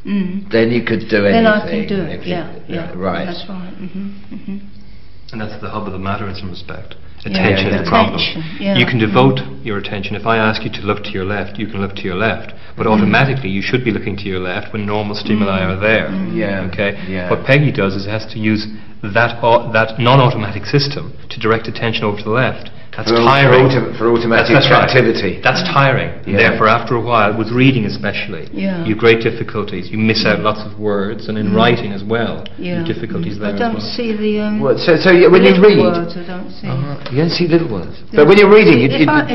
then you could do anything. Then I can do it, yeah. Right. That's right. And that's the hub of the matter in some respect. Attention is the problem. Yeah. You can devote your attention. If I ask you to look to your left, you can look to your left. But automatically you should be looking to your left when normal stimuli are there. Yeah. Okay? Yeah. What Peggy does is has to use that non-automatic system to direct attention over to the left. That's tiring. For automatic activity. That's tiring. Therefore, after a while, with reading especially, you have great difficulties. You miss out lots of words, and in writing as well, you have difficulties there I don't as well. see the when you read, words, I don't see. You don't see little words. But when you're reading, you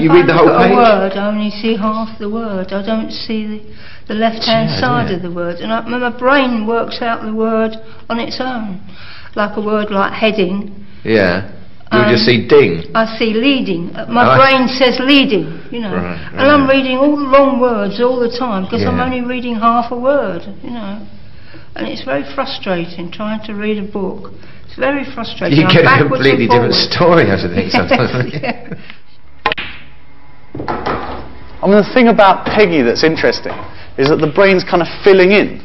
read the whole page. If I look at a word, I only see half the word. I don't see the left-hand side of the word. And my brain works out the word on its own. Like a word like heading. Yeah. You just see ding. I see leading. My brain says leading, you know. And I'm reading all the wrong words all the time because I'm only reading half a word, you know. And it's very frustrating trying to read a book. It's very frustrating. You get a completely different story out of things sometimes. I mean, the thing about Peggy that's interesting is that the brain's kind of filling in.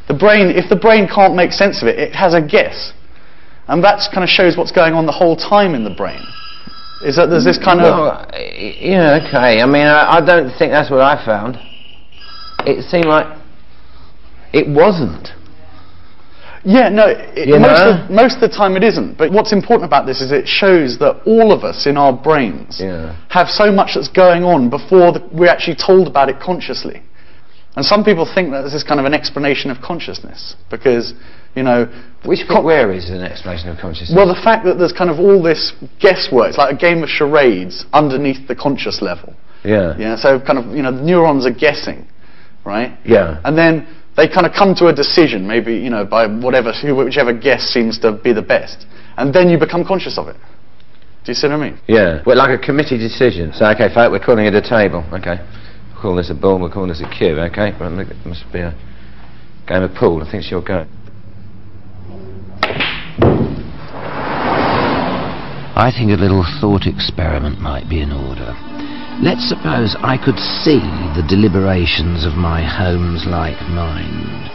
The brain, if the brain can't make sense of it, it has a guess. And that kind of shows what's going on the whole time in the brain. Is that there's this kind of... Yeah, okay. I mean, I don't think that's what I found. It seemed like it wasn't. Yeah, no, most of the time it isn't. But what's important about this is it shows that all of us in our brains have so much that's going on before we're actually told about it consciously. And some people think that this is kind of an explanation of consciousness, because, you know... Where is an explanation of consciousness? Well, the fact that there's kind of all this guesswork, it's like a game of charades underneath the conscious level. Yeah. Yeah, so kind of, you know, the neurons are guessing, right? Yeah. And then they kind of come to a decision, maybe, you know, by whichever guess seems to be the best. And then you become conscious of it. Do you see what I mean? Yeah. Well, like a committee decision. So, okay, folk, we're calling it a table. Okay. We'll call this a ball, we'll call this a cue, okay? Well, it must be a game of pool. I think it's your go. I think a little thought experiment might be in order. Let's suppose I could see the deliberations of my Holmes-like mind.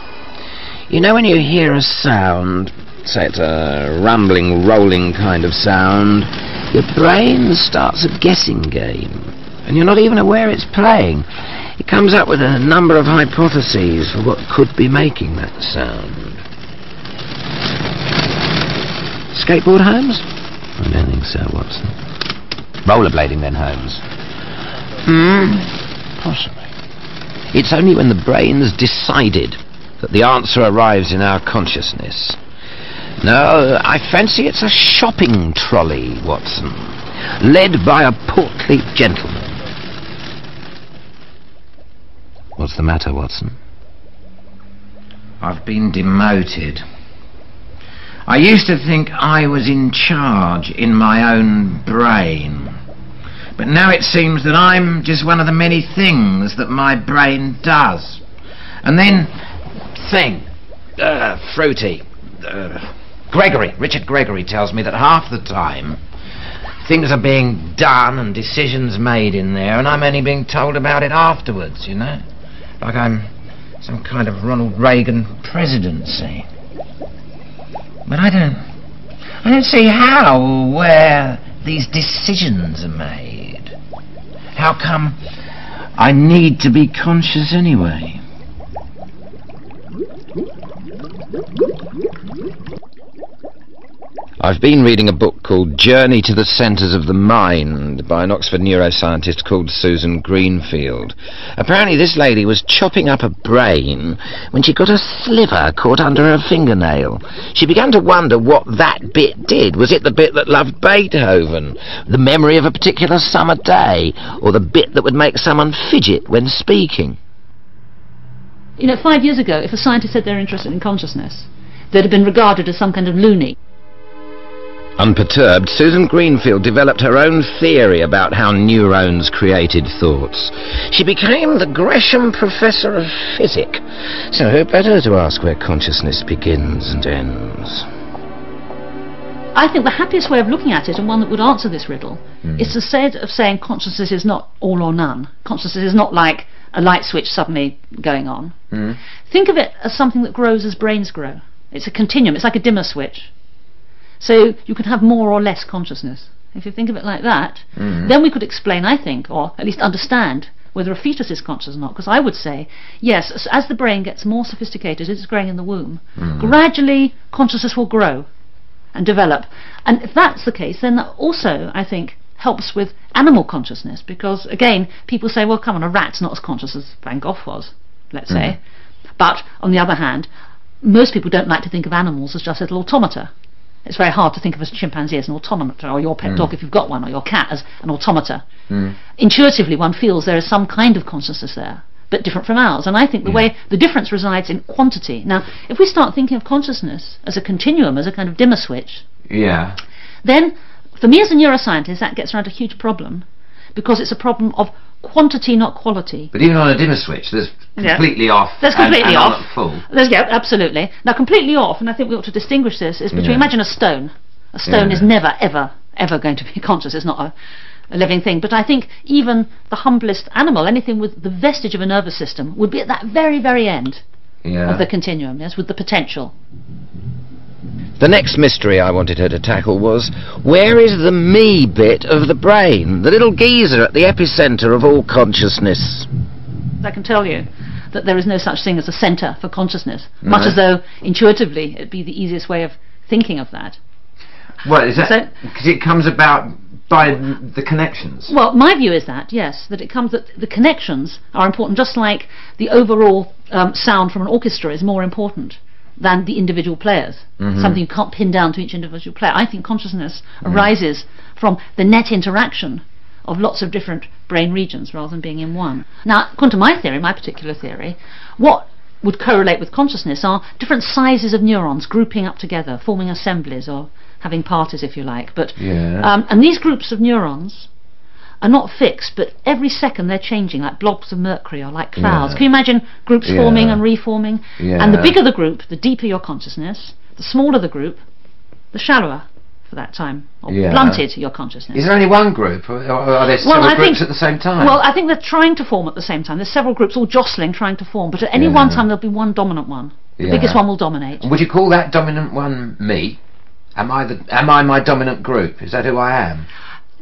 You know when you hear a sound, say it's a rumbling, rolling kind of sound, your brain starts a guessing game, and you're not even aware it's playing. It comes up with a number of hypotheses for what could be making that sound. Skateboard, Holmes? I don't think so, Watson. Rollerblading then, Holmes? Possibly. It's only when the brain's decided that the answer arrives in our consciousness. No, I fancy it's a shopping trolley, Watson, led by a portly gentleman. What's the matter, Watson? I've been demoted. I used to think I was in charge in my own brain. But now it seems that I'm just one of the many things that my brain does. And then, Fruity. Richard Gregory tells me that half the time things are being done and decisions made in there, and I'm only being told about it afterwards, you know? Like I'm some kind of Ronald Reagan presidency. But I don't see how or where these decisions are made. How come I need to be conscious anyway? I've been reading a book called Journey to the Centres of the Mind by an Oxford neuroscientist called Susan Greenfield. Apparently this lady was chopping up a brain when she got a sliver caught under her fingernail. She began to wonder what that bit did. Was it the bit that loved Beethoven, the memory of a particular summer day, or the bit that would make someone fidget when speaking? You know, 5 years ago, if a scientist said they're interested in consciousness, they'd have been regarded as some kind of loony. Unperturbed, Susan Greenfield developed her own theory about how neurons created thoughts. She became the Gresham Professor of Physics. So who better to ask where consciousness begins and ends? I think the happiest way of looking at it, and one that would answer this riddle, is instead of saying consciousness is not all or none. Consciousness is not like a light switch suddenly going on. Think of it as something that grows as brains grow. It's a continuum, it's like a dimmer switch. So you can have more or less consciousness. If you think of it like that, then we could explain, I think, or at least understand, whether a fetus is conscious or not. Because I would say, yes, as the brain gets more sophisticated, as it's growing in the womb, gradually consciousness will grow and develop. And if that's the case, then that also, I think, helps with animal consciousness. Because, again, people say, well, come on, a rat's not as conscious as Van Gogh was, let's say. But, on the other hand, most people don't like to think of animals as just little automata. It's very hard to think of a chimpanzee as an automata, or your pet dog if you've got one, or your cat as an automata. Intuitively one feels there is some kind of consciousness there, but different from ours. And I think the difference resides in quantity. Now, if we start thinking of consciousness as a continuum, as a kind of dimmer switch, then, for me as a neuroscientist, that gets around a huge problem, because it's a problem of quantity, not quality. But even on a dimmer switch, there's completely off. There's completely off. On at full. Yeah, absolutely. Now, completely off, and I think we ought to distinguish this, is between, imagine a stone. A stone is never, ever, ever going to be conscious. It's not a living thing. But I think even the humblest animal, anything with the vestige of a nervous system, would be at that very, very end of the continuum, yes, with the potential. The next mystery I wanted her to tackle was, where is the me bit of the brain? The little geezer at the epicentre of all consciousness. I can tell you that there is no such thing as a centre for consciousness, much as though intuitively it'd be the easiest way of thinking of that. Well, is that because it comes about by the connections? Well, my view is that, yes, that it comes that the connections are important, just like the overall sound from an orchestra is more important than the individual players, something you can't pin down to each individual player. I think consciousness arises from the net interaction of lots of different brain regions rather than being in one. Now, according to my theory, my particular theory, what would correlate with consciousness are different sizes of neurons grouping up together, forming assemblies or having parties, if you like. But and these groups of neurons are not fixed, but every second they're changing, like blobs of mercury or like clouds. Can you imagine groups forming and reforming? And the bigger the group, the deeper your consciousness. The smaller the group, the shallower for that time, or blunted your consciousness. Is there only one group, or are there several groups at the same time? Well, I think they're trying to form at the same time. There's several groups all jostling, trying to form, but at any one time there'll be one dominant one. The biggest one will dominate. Would you call that dominant one me? Am I my dominant group? Is that who I am?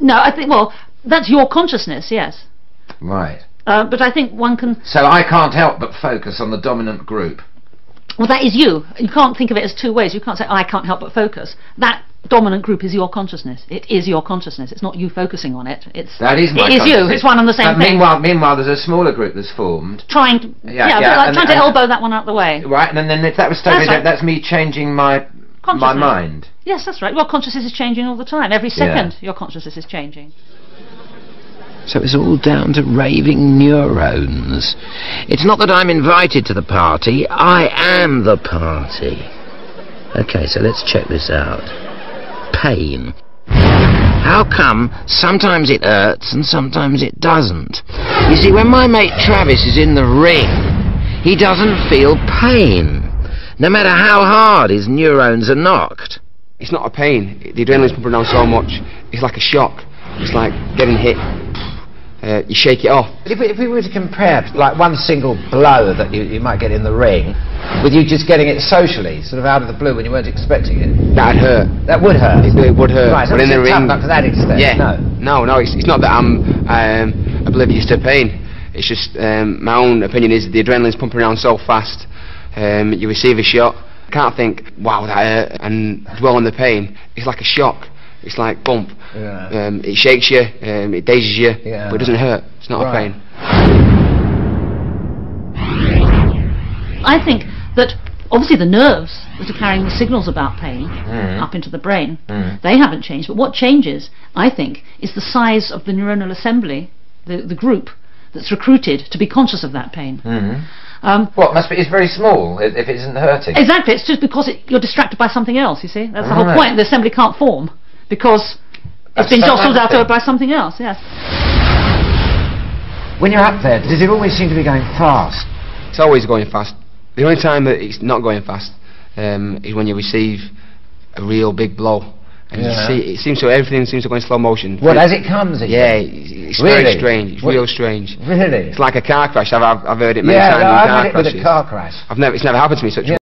No, I think, well, that's your consciousness, yes. Right. But I think one can... So I can't help but focus on the dominant group. Well, that is you. You can't think of it as two ways. You can't say, I can't help but focus. That dominant group is your consciousness. It is your consciousness. It's not you focusing on it. That is my consciousness. It is you. It's one and the same thing. Meanwhile, there's a smaller group that's formed. Trying to... trying to elbow that one out the way. Right, and then if that was that's me changing my mind. Yes, that's right. Well, consciousness is changing all the time. Every second your consciousness is changing. So it's all down to raving neurons. It's not that I'm invited to the party, I am the party. Okay, so let's check this out. Pain. How come sometimes it hurts and sometimes it doesn't? You see, when my mate Travis is in the ring, he doesn't feel pain, no matter how hard his neurons are knocked. It's not a pain. The adrenaline's pumping around so much, it's like a shock. It's like getting hit. You shake it off. If we were to compare like one single blow that you might get in the ring with you just getting it socially, sort of out of the blue when you weren't expecting it. That'd hurt. That would hurt. It would hurt. Right, but in the ring, not to that extent. Yeah. No. It's not that I'm oblivious to pain. It's just my own opinion is the adrenaline's pumping around so fast. You receive a shot. I can't think, wow, that hurt, and dwell on the pain. It's like a shock. It's like bump. It shakes you, it dazes you, but it doesn't hurt. It's not a pain. I think that obviously the nerves that are carrying the signals about pain up into the brain, they haven't changed. But what changes, I think, is the size of the neuronal assembly, the group that's recruited to be conscious of that pain. What must be? It's very small if it isn't hurting. Exactly. It's just because you're distracted by something else. You see, that's the whole point. The assembly can't form because it's been jostled out by something else. Yes. When you're up there, does it always seem to be going fast? It's always going fast. The only time that it's not going fast is when you receive a real big blow, And you see, it seems to, everything seems to go in slow motion. What, as it comes? Yeah, it's very strange. It's real strange. Really? It's like a car crash. I've heard it many times. Yeah, I've had it with a car crash. It's never happened to me such.